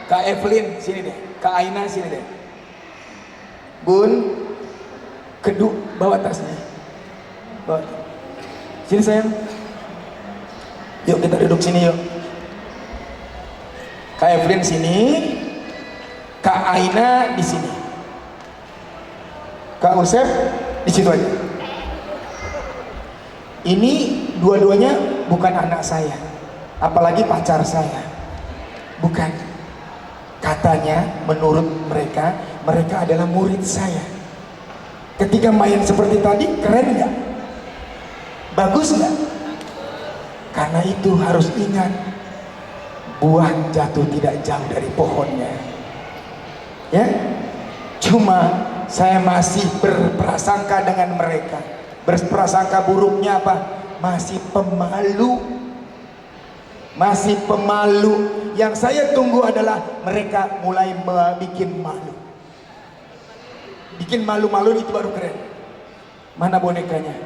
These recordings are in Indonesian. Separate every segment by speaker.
Speaker 1: Kak Evelyn sini deh, Kak Aina sini deh. Bun, keduk bawa tasnya. Bawa. Sini sayang. Yuk kita duduk sini yuk. Kak Evelyn sini, Kak Aina di sini. Kak Usep di situ aja. Ini dua-duanya bukan anak saya, apalagi pacar saya. Bukan. Katanya menurut mereka, mereka adalah murid saya. Ketika main seperti tadi, keren nggak? Bagus nggak? Karena itu harus ingat, buah jatuh tidak jauh dari pohonnya. Ya, cuma saya masih berprasangka dengan mereka. Berprasangka buruknya apa? Masih pemalu. Masih pemalu. Yang saya tunggu adalah mereka mulai bikin malu. Bikin malu-malu itu baru keren. Mana bonekanya?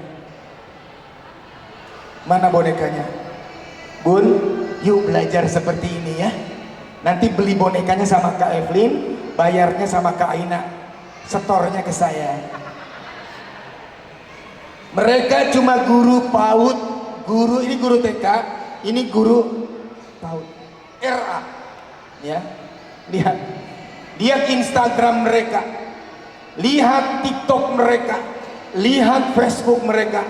Speaker 1: Mana bonekanya? Bun, yuk belajar seperti ini ya. Nanti beli bonekanya sama Kak Evelyn, bayarnya sama Kak Aina, setornya ke saya. Mereka cuma guru PAUD, guru ini guru TK, ini guru PAUD, RA, ya. Lihat, lihat Instagram mereka, lihat TikTok mereka, lihat Facebook mereka.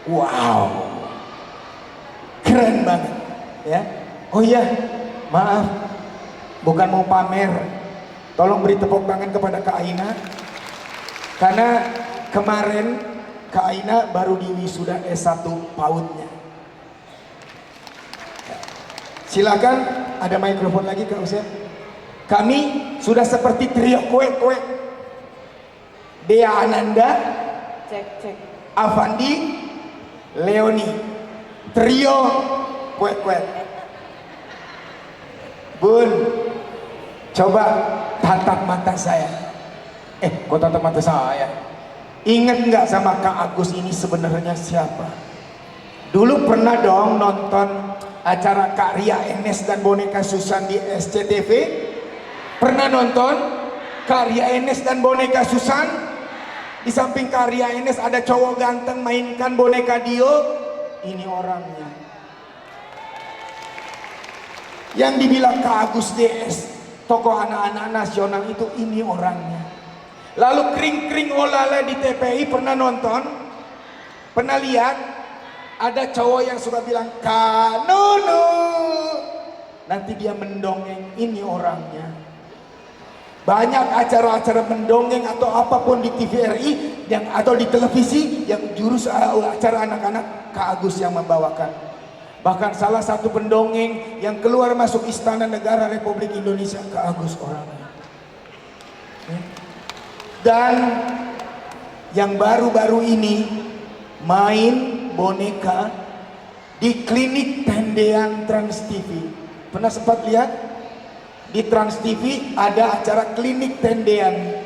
Speaker 1: Wow, keren banget, ya. Oh iya, maaf, bukan mau pamer. Tolong beri tepuk tangan kepada Kak Aina, karena kemarin Kak Aina baru diwisuda S1 PAUD-nya. Silakan, ada mikrofon lagi Kak Usep. Kami sudah seperti trio kue-kue. Dea Ananda,
Speaker 2: Cek.
Speaker 1: Avandi, Leoni. Trio kue-kue. Bun, coba tatap mata saya. Kok tatap mata saya? Ingat nggak sama Kak Agus ini sebenarnya siapa? Dulu pernah dong nonton acara Kak Ria Enes dan boneka Susan di SCTV? Pernah nonton Kak Ria Enes dan boneka Susan? Di samping Kak Ria Enes ada cowok ganteng mainkan boneka Dio. Ini orangnya. Yang dibilang Kak Agus DS, tokoh anak-anak nasional itu, ini orangnya. Lalu kring-kring olala di TPI pernah nonton? Pernah lihat? Ada cowok yang suka bilang Kak Nunu. Nanti dia mendongeng, ini orangnya. Banyak acara-acara mendongeng atau apapun di TVRI yang atau di televisi yang jurus acara anak-anak, Kak Agus yang membawakan. Bahkan salah satu pendongeng yang keluar masuk Istana Negara Republik Indonesia, Kak Agus orangnya. Dan yang baru-baru ini main boneka di klinik tendean Trans TV. Pernah sempat lihat? Di Trans TV ada acara klinik tendean.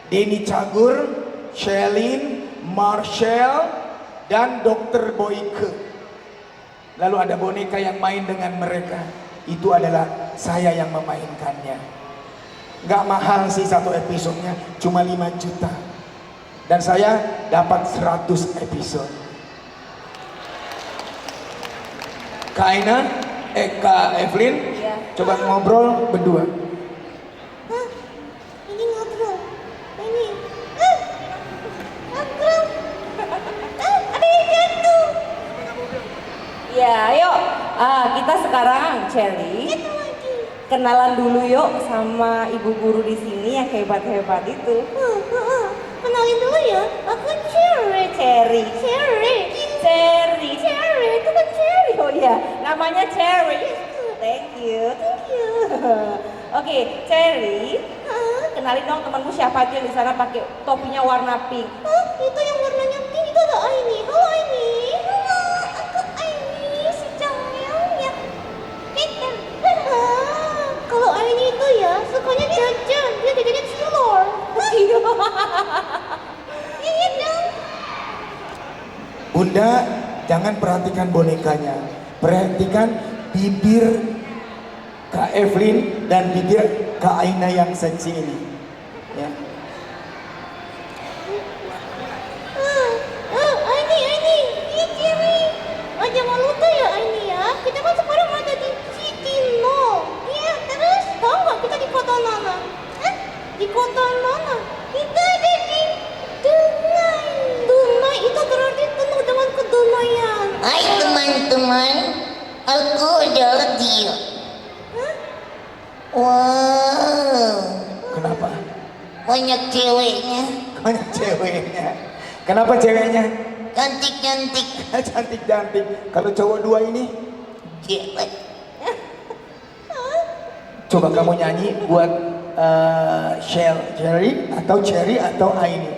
Speaker 1: Denny Cagur, Shelin, Marshall, dan Dr. Boyke. Lalu ada boneka yang main dengan mereka. Itu adalah saya yang memainkannya. Gak mahal sih satu episodenya, cuma 5 juta. Dan saya dapat 100 episode. Kak Aina, Kak Evelyn,
Speaker 2: Iya.
Speaker 1: coba ngobrol berdua.
Speaker 2: Hah? Ini ngobrol. Ini. Ngobrol. Ada yang jatuh. Ya, ayo. Kita sekarang, Cherry. Kenalan dulu yuk sama ibu guru di sini yang hebat-hebat itu. Kenalin dulu ya, aku Cherry. Itu kan Cherry. Oh iya, namanya Cherry. Thank you. Oke, Cherry. Kenalin dong temanmu siapa aja di sana pakai topinya warna pink. Itu yang warnanya pink itu ada Aini. Halo Aini. Halo, aku Aini si Camelnya. Kita. Kalau Aini itu ya sukanya jajan, dia jajannya cilor. Iya dong.
Speaker 1: Bunda, jangan perhatikan bonekanya, perhatikan bibir Kak Evelyn dan bibir Kak Aina yang seksi ini. Ya.
Speaker 2: Aini, Ciri. Aja malu tuh ya Aini ya. Kita kan sekarang ada di City Mall. Iya, terus tahu nggak kita di kota mana? Di kota mana? Kita ada di Dunai. Dunai itu berarti penuh dengan kedamaian.
Speaker 3: Hai teman-teman, aku adalah dia. Wow,
Speaker 1: Kenapa?
Speaker 3: banyak ceweknya,
Speaker 1: Banyak ceweknya. Kenapa ceweknya?
Speaker 3: cantik-cantik.
Speaker 1: Cantik-cantik. Kalau cowok dua ini,
Speaker 3: Cewek.
Speaker 1: coba kamu nyanyi buat Cherry atau Aini.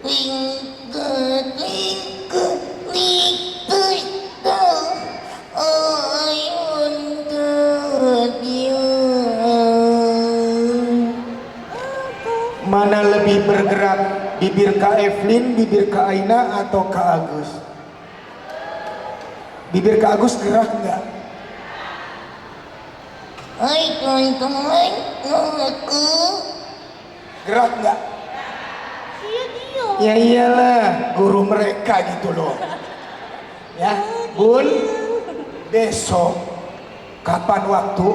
Speaker 3: Twinkle, twinkle, little star, I wonder you.
Speaker 1: Mana lebih bergerak? Bibir Kak Evelyn, bibir Kak Aina, atau Kak Agus? Bibir Kak Agus gerak nggak?
Speaker 3: Hai teman-teman, aku
Speaker 1: Gerak nggak?
Speaker 2: Iya dia.
Speaker 1: Ya iyalah, guru mereka gitu loh. Ya, Bun, besok kapan waktu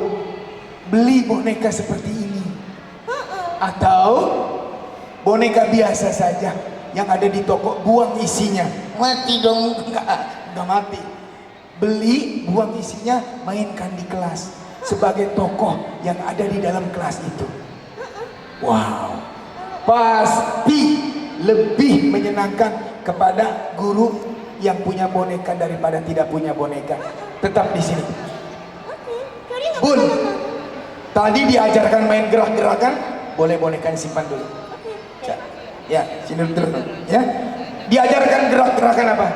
Speaker 1: beli boneka seperti ini? Atau boneka biasa saja yang ada di toko, buang isinya.
Speaker 3: mati dong.
Speaker 1: Enggak mati. Beli, buang isinya, mainkan di kelas sebagai tokoh yang ada di dalam kelas itu. Wow, pasti lebih menyenangkan kepada guru yang punya boneka daripada tidak punya boneka. Tetap di sini.
Speaker 2: Cari nggak
Speaker 1: Bun,
Speaker 2: kemana-mana.
Speaker 1: tadi diajarkan main gerak-gerakan, boleh bonekanya simpan dulu. Ya, sini dulu. Ya, diajarkan gerak-gerakan apa?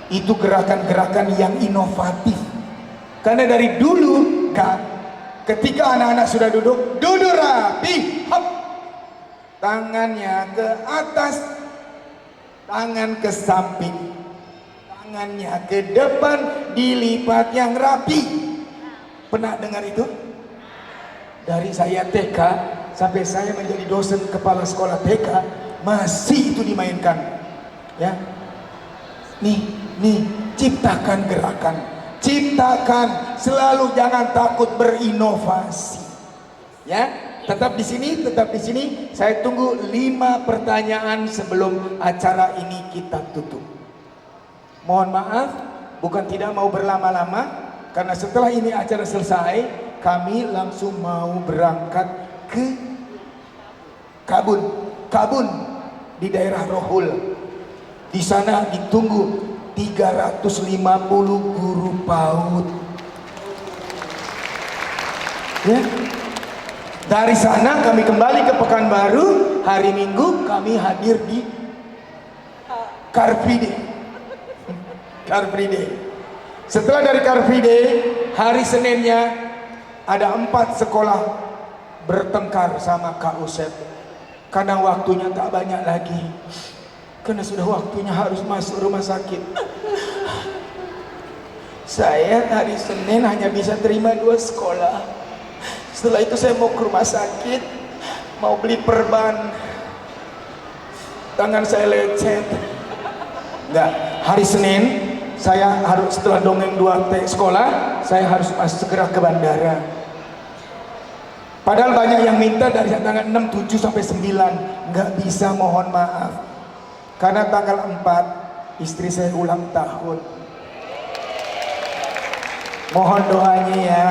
Speaker 1: Itu gerakan-gerakan yang inovatif. Karena dari dulu, Kak, ketika anak-anak sudah duduk rapi, hop, tangannya ke atas, tangan ke samping, tangannya ke depan, dilipat yang rapi. Pernah dengar itu? Dari saya TK sampai saya menjadi dosen kepala sekolah TK, masih itu dimainkan. Ya, nih, ciptakan gerakan, ciptakan, selalu jangan takut berinovasi. Ya, tetap di sini. Saya tunggu 5 pertanyaan sebelum acara ini kita tutup. Mohon maaf, bukan tidak mau berlama-lama, karena setelah ini acara selesai, kami langsung mau berangkat ke Kabun di daerah Rohul. Di sana ditunggu 350 guru PAUD. Ya. Dari sana kami kembali ke Pekanbaru. Hari Minggu kami hadir di Car Free Day. Car Free Day. Setelah dari Car Free Day, hari Seninnya ada 4 sekolah bertengkar sama Kak Usep. Karena waktunya tak banyak lagi. Karena sudah waktunya harus masuk rumah sakit. Saya hari Senin hanya bisa terima 2 sekolah. Setelah itu saya mau ke rumah sakit, mau beli perban. Tangan saya lecet. Enggak, hari Senin saya harus setelah dongeng 2 sekolah, saya harus segera ke bandara. Padahal banyak yang minta dari tanggal 6, 7 sampai 9. Enggak bisa, mohon maaf. Karena tanggal 4 istri saya ulang tahun. Mohon doanya ya.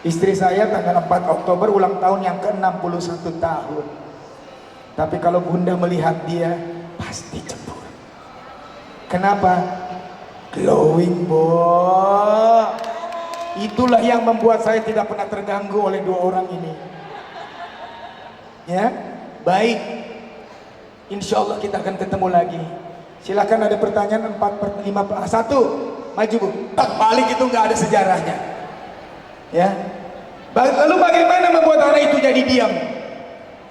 Speaker 1: Istri saya tanggal 4 Oktober ulang tahun yang ke-61 tahun. Tapi kalau bunda melihat dia, pasti cemburu. Kenapa? Glowing, Bo. Itulah yang membuat saya tidak pernah terganggu oleh 2 orang ini. Ya, baik. Insya Allah kita akan ketemu lagi. Silakan, ada pertanyaan 4, 5, 1. Maju Bu. Tak balik itu nggak ada sejarahnya. Ya. Lalu bagaimana membuat anak itu jadi diam?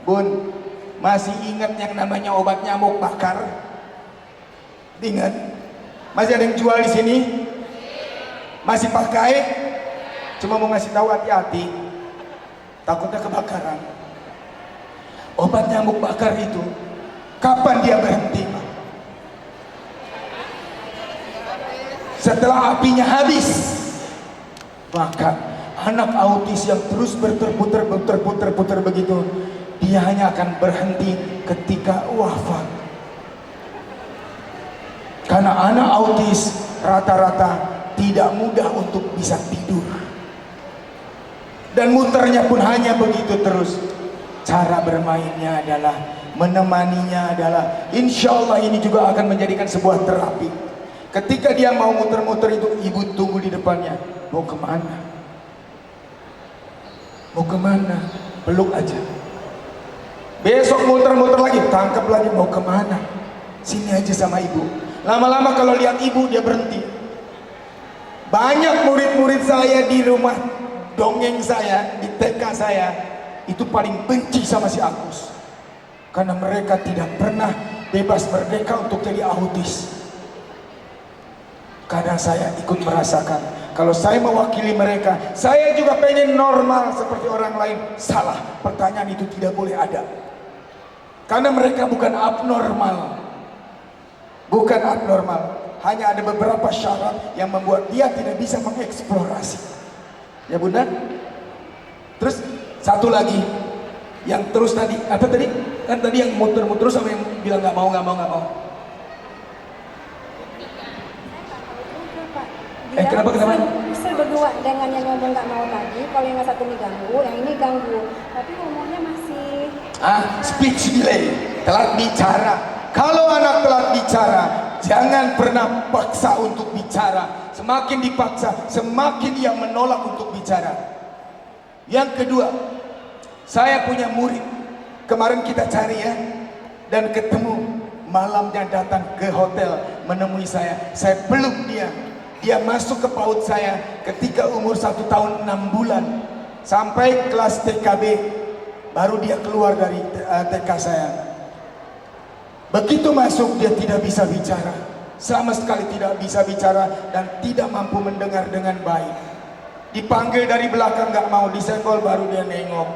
Speaker 1: Bun, masih ingat yang namanya obat nyamuk bakar? Ingat? Masih ada yang jual di sini? Masih pakai? Cuma mau ngasih tahu hati-hati, takutnya kebakaran. Obat nyamuk bakar itu, kapan dia berhenti, Pak? Setelah apinya habis. Maka anak autis yang terus berputar begitu, dia hanya akan berhenti ketika wafat. Karena anak autis rata-rata tidak mudah untuk bisa tidur. Dan muternya pun hanya begitu terus. Cara bermainnya adalah, menemaninya adalah, insya Allah ini juga akan menjadikan sebuah terapi. Ketika dia mau muter-muter itu, ibu tunggu di depannya. Mau kemana? Mau kemana? Peluk aja. Besok muter-muter lagi, tangkap lagi. Mau kemana? Sini aja sama ibu. Lama-lama kalau lihat ibu, dia berhenti. Banyak murid-murid saya di rumah dongeng saya, di TK saya, itu paling benci sama si Agus. Karena mereka tidak pernah bebas merdeka untuk jadi autis. Kadang saya ikut merasakan, kalau saya mewakili mereka, saya juga pengen normal seperti orang lain. Salah, pertanyaan itu tidak boleh ada. Karena mereka bukan abnormal. Bukan abnormal. Hanya ada beberapa syarat yang membuat dia tidak bisa mengeksplorasi. Ya Bunda? Terus satu lagi, yang terus tadi, apa tadi? Kan tadi yang muter-muter sama yang bilang nggak mau. Kenapa?
Speaker 4: Bisa berdua dengan yang ngomong nggak mau tadi. Kalau yang satu ini ganggu, yang ini ganggu. Tapi ngomongnya masih
Speaker 1: speech delay, telat bicara. Kalau anak telat bicara, jangan pernah paksa untuk bicara. Semakin dipaksa, semakin dia menolak untuk bicara. Yang kedua, saya punya murid. Kemarin kita cari ya, dan ketemu. Malamnya datang ke hotel menemui saya. Saya peluk dia. Dia masuk ke PAUD saya ketika umur 1 tahun 6 bulan. Sampai kelas TKB, baru dia keluar dari TK saya. Begitu masuk, dia tidak bisa bicara. Sama sekali tidak bisa bicara dan tidak mampu mendengar dengan baik. Dipanggil dari belakang gak mau, disenggol baru dia nengok.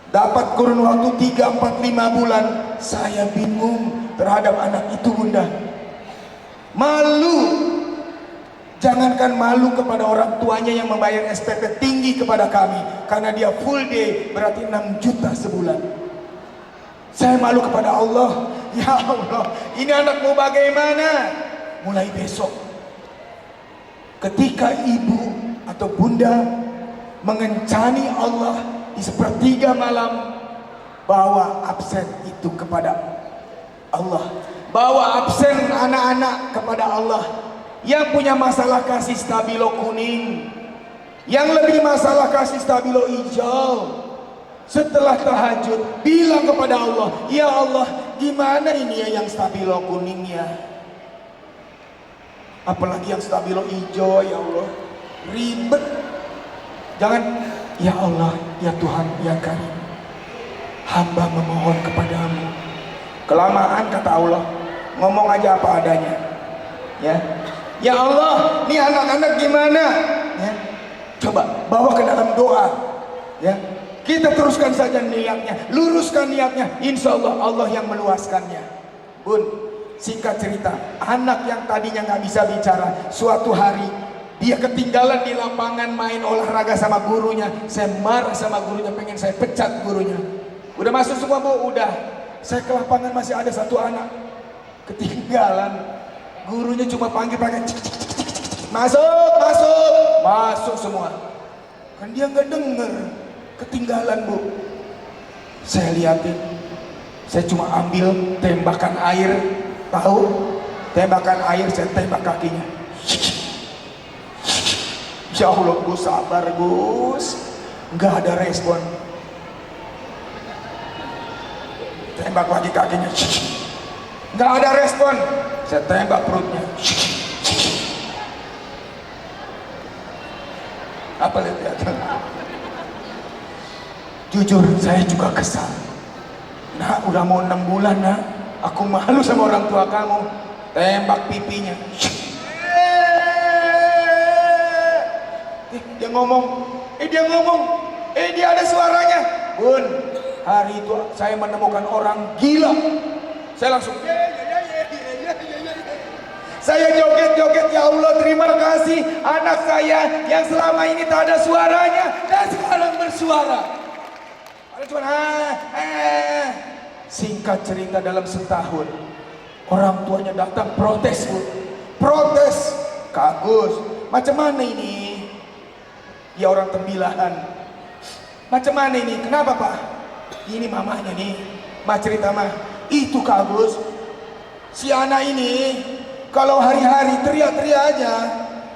Speaker 1: Dapat kurun waktu 3, 4, 5 bulan. Saya bingung terhadap anak itu Bunda. Malu. Jangankan malu kepada orang tuanya yang membayar SPP tinggi kepada kami. Karena dia full day, berarti 6 juta sebulan. Saya malu kepada Allah. Ya Allah, ini anakmu bagaimana? Mulai besok, ketika ibu atau bunda mengencani Allah di sepertiga malam, bawa absen itu kepada Allah. Bawa absen anak-anak kepada Allah. Yang punya masalah kasih stabilo kuning, yang lebih masalah kasih stabilo hijau. Setelah tahajud, bilang kepada Allah, ya Allah, gimana ini ya yang stabilo kuningnya? Apalagi yang stabilo hijau, ya Allah, ribet. Jangan, ya Allah, ya Tuhan, ya Karim, hamba memohon kepadamu. Kelamaan kata Allah, ngomong aja apa adanya. Ya Allah, ini anak-anak gimana? Ya, coba bawa ke dalam doa. Ya, kita teruskan saja niatnya, luruskan niatnya. Insya Allah Allah yang meluaskannya. Bun, singkat cerita, anak yang tadinya nggak bisa bicara, suatu hari dia ketinggalan di lapangan main olahraga sama gurunya. Saya marah sama gurunya, pengen saya pecat gurunya. Udah masuk semua Bu? Udah. Saya ke lapangan masih ada satu anak ketinggalan. Gurunya cuma panggil pakai masuk semua. Kan dia nggak denger, ketinggalan Bu. Saya liatin, saya cuma ambil tembakan air, tahu? Tembakan air, saya tembak kakinya. Ya Allah Gus, sabar Gus, nggak ada respon. Tembak lagi kakinya, nggak ada respon. Saya tembak perutnya. Apa lihat? Jujur saya juga kesal. Nah, udah mau 6 bulan nak, aku malu sama orang tua kamu. Tembak pipinya. Dia ngomong, dia ada suaranya. Bun, hari itu saya menemukan orang gila. Saya langsung, saya joget-joget, ya Allah terima kasih anak saya yang selama ini tak ada suaranya dan sekarang bersuara. Ada cuma Singkat cerita dalam setahun orang tuanya datang protes, Bu. Protes, Kak Agus, macam mana ini? Ya orang tembilahan. Macam mana ini? Kenapa Pak? Ini mamanya nih, mah cerita mah. Itu Kak Agus, si anak ini kalau hari-hari teriak-teriak aja,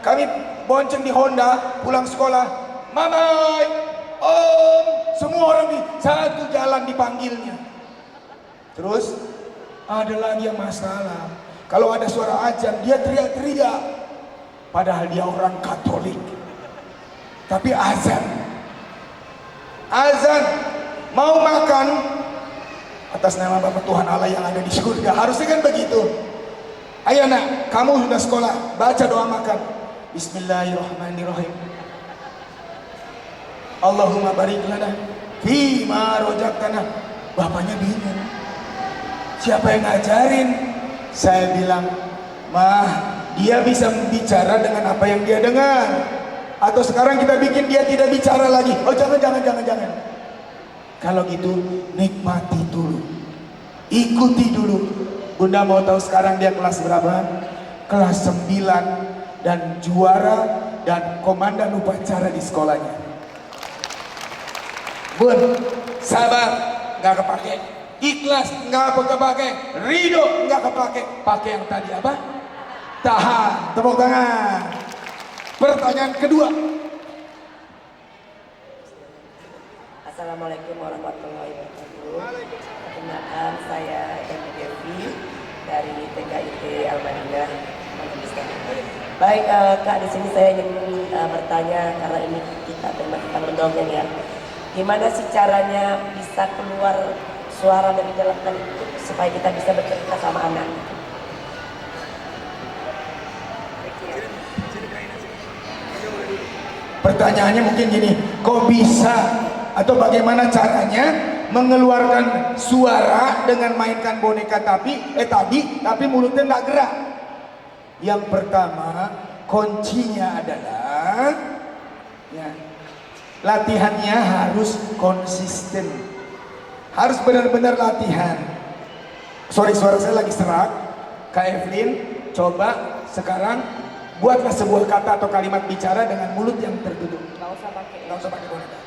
Speaker 1: kami bonceng di Honda pulang sekolah, Mamai, Om, semua orang di satu jalan dipanggilnya. Terus ada lagi yang masalah, kalau ada suara azan dia teriak-teriak, padahal dia orang Katolik, tapi azan mau makan atas nama Bapa Tuhan Allah yang ada di surga, harusnya kan begitu. Ayo nak, kamu sudah sekolah, baca doa makan. Bismillahirrahmanirrahim. Allahumma barik lana fima rojaktana. Bapaknya bingung, siapa yang ngajarin? Saya bilang, Mah, dia bisa bicara dengan apa yang dia dengar. Atau sekarang kita bikin dia tidak bicara lagi. Oh jangan. Kalau gitu nikmati dulu, ikuti dulu. Bunda mau tahu sekarang dia kelas berapa? Kelas 9 dan juara dan komandan upacara di sekolahnya. Bun, sabar, nggak kepake. Ikhlas, nggak kepake. Ridho, nggak kepake. Pakai yang tadi apa? Tahan. Tepuk tangan. Pertanyaan kedua.
Speaker 5: Assalamualaikum warahmatullahi wabarakatuh. Perkenalkan, saya Emi Devi dari TKIT Al-Madinah. Baik, Kak, di sini saya ingin bertanya karena ini kita tema tentang mendongeng ya. Gimana sih caranya bisa keluar suara dari dalam telinga itu supaya kita bisa bercerita sama anak?
Speaker 1: Pertanyaannya mungkin gini, kok bisa atau bagaimana caranya mengeluarkan suara dengan mainkan boneka tapi mulutnya nggak gerak? Yang pertama, kuncinya adalah ya, latihannya harus konsisten, harus benar-benar latihan. Sorry, suara saya lagi serak. Kak Evelyn, coba sekarang buatlah sebuah kata atau kalimat bicara dengan mulut yang tertutup.
Speaker 2: Nggak usah pakai
Speaker 1: boneka.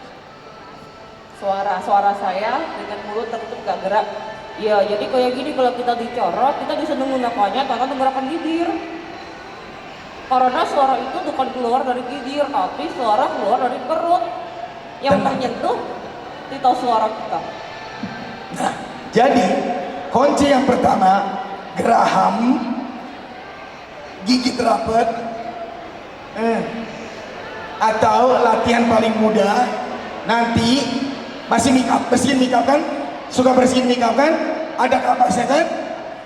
Speaker 2: Suara saya dengan mulut tertutup gak gerak. Ya jadi kayak gini, kalau kita dicorot kita bisa menggunakannya tanpa menggerakkan bibir. Karena suara itu bukan keluar dari bibir, tapi suara keluar dari perut yang menyentuh titik suara kita.
Speaker 1: Nah, jadi kunci yang pertama, geraham, gigit rapat, atau latihan paling mudah nanti mesin make up kan, suka bersihin make up kan, ada kapasnya kan,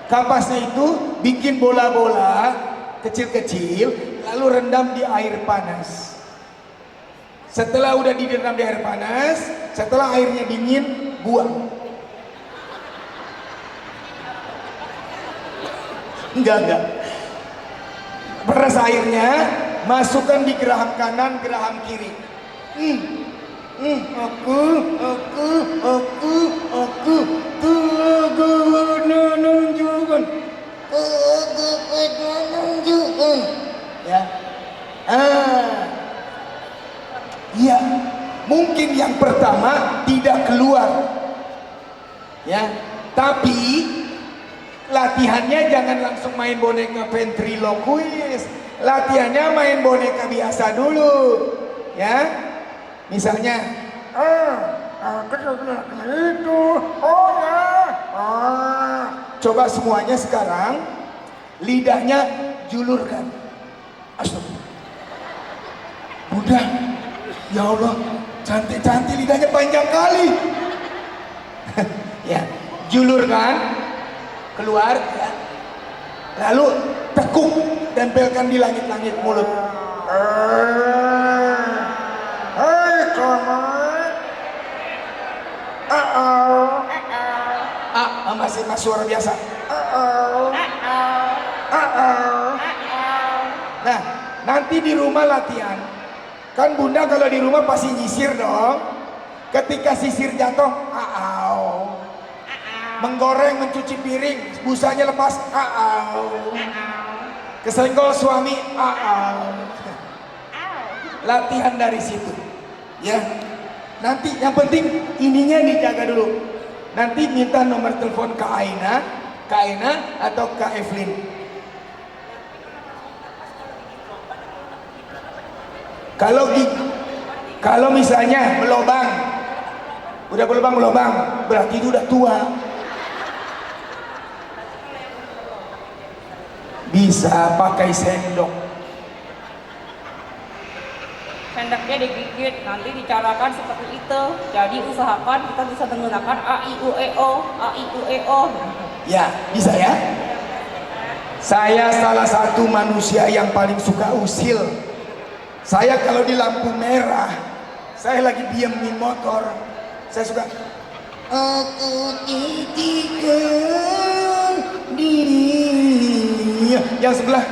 Speaker 1: kapasnya itu bikin bola-bola kecil-kecil lalu rendam di air panas. Setelah udah direndam di air panas, setelah airnya dingin, buang. Enggak. Peras airnya, masukkan di geraham kanan, geraham kiri. Aku menunjukkan. Ya. Ya, mungkin yang pertama tidak keluar. Ya, tapi latihannya jangan langsung main boneka ventriloquist. Latihannya main boneka biasa dulu. Ya. Misalnya, itu, oh ya, coba semuanya sekarang lidahnya julurkan. Astagfirullah. Udah, ya Allah, cantik-cantik lidahnya panjang kali. Ya, julurkan, keluar, ya. Lalu tekuk, tempelkan di langit-langit mulut. suara biasa. Nah, nanti di rumah latihan. Kan bunda kalau di rumah pasti nyisir dong. Ketika sisir jatuh, menggoreng, mencuci piring, busanya lepas, kesenggol suami, latihan dari situ, ya. Nanti yang penting ininya dijaga dulu. Nanti minta nomor telepon Kak Aina atau Kak Evelyn. Kalau misalnya udah berlubang, berarti itu udah tua. Bisa pakai sendok.
Speaker 2: Sendoknya digigit, nanti dicarakan seperti itu. Jadi usahakan kita bisa menggunakan A-I-U-E-O.
Speaker 1: Ya, bisa ya. Saya salah satu manusia yang paling suka usil. Saya kalau di lampu merah, saya lagi diem di motor, saya suka aku titipkan diri. Yang sebelah